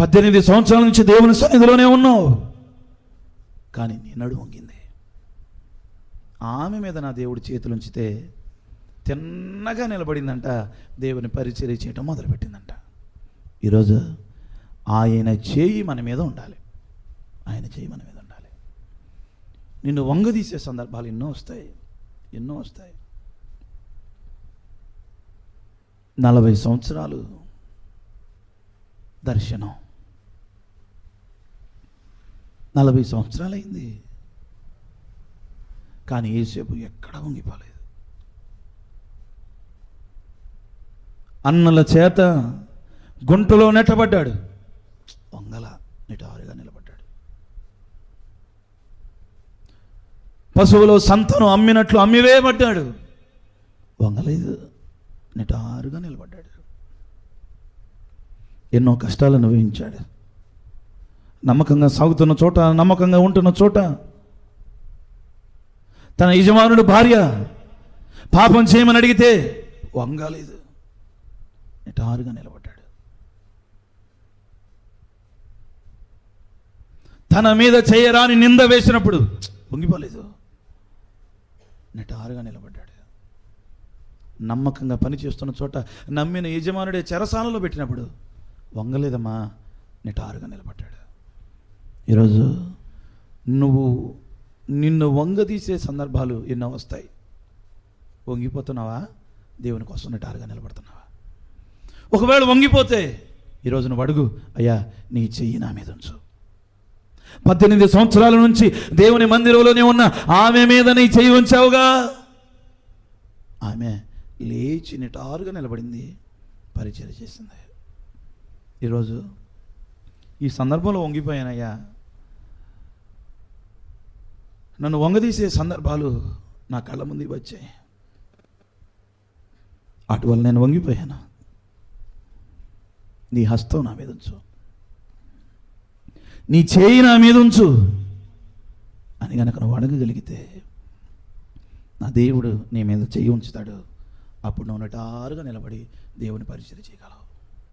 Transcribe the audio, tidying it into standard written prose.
18 సంవత్సరాల నుంచి దేవుని సన్నిధిలోనే ఉన్నావు, కానీ నీ నడుము వంగింది. ఆమె మీద నా దేవుడు చేతులు ఉంచితే తిన్నగా నిలబడిందంట, దేవుని పరిచర్య చేయటం మొదలుపెట్టిందంట. ఈరోజు ఆయన చేయి మన మీద ఉండాలి, ఆయన చేయి మన మీద ఉండాలి. నిన్ను వంగదీసే సందర్భాలు ఎన్నో వస్తాయి. 40 సంవత్సరాలు దర్శనం, 40 సంవత్సరాలైంది, కానీ యేసేపు ఎక్కడ వంగిపోలేదు. అన్నల చేత గుంటలో నెట్టబడ్డాడు, వంగల, నిటారుగా నిలబడ్డాడు. పశువులో సంతను అమ్మినట్లు అమ్మివేయబడ్డాడు, వంగలేదు, నిటారుగా నిలబడ్డాడు. ఎన్నో కష్టాలు అనుభవించాడు. నమ్మకంగా సాగుతున్న చోట, నమ్మకంగా ఉంటున్న చోట తన యజమానుడు భార్య పాపం చేయమని అడిగితే వంగలేదు, నిటారుగా నిలబడ్డాడు. తన మీద చేయరాని నింద వేసినప్పుడు వంగిపోలేదు, నిటారుగా నిలబడ్డాడు. నమ్మకంగా పనిచేస్తున్న చోట నమ్మిన యజమానుడే చెరసాలలో పెట్టినప్పుడు వంగలేదమ్మా, నిటారుగా నిలబడ్డాడు. ఈరోజు నిన్ను వంగదీసే సందర్భాలు ఎన్నో వస్తాయి. వంగిపోతున్నావా? దేవుని కోసం నిటారుగా నిలబడుతున్నావా? ఒకవేళ వంగిపోతే ఈరోజు నువ్వు అడుగు, అయ్యా నీ చెయ్యి నా మీద ఉంచు. 18 సంవత్సరాల నుంచి దేవుని మందిరంలోనే ఉన్న ఆమె మీద నీ చెయ్యి ఉంచావుగా. ఆమె లేచి నిటారుగా నిలబడింది, పరిచర్య చేసింది. ఈరోజు ఈ సందర్భంలో వంగిపోయానయ్యా, నన్ను వంగదీసే సందర్భాలు నా కళ్ళ ముందుకు వచ్చాయి, అటువల్ల నేను వంగిపోయాను. నీ హస్తం నా మీద ఉంచు, నీ చేయి నా మీద ఉంచు అని కనుక నువ్వు అడగగలిగితే నా దేవుడు నీ మీద చేయి ఉంచుతాడు. అప్పుడు నువ్వు నిటారుగా నిలబడి దేవుని పరిచర్య చేయగలవు.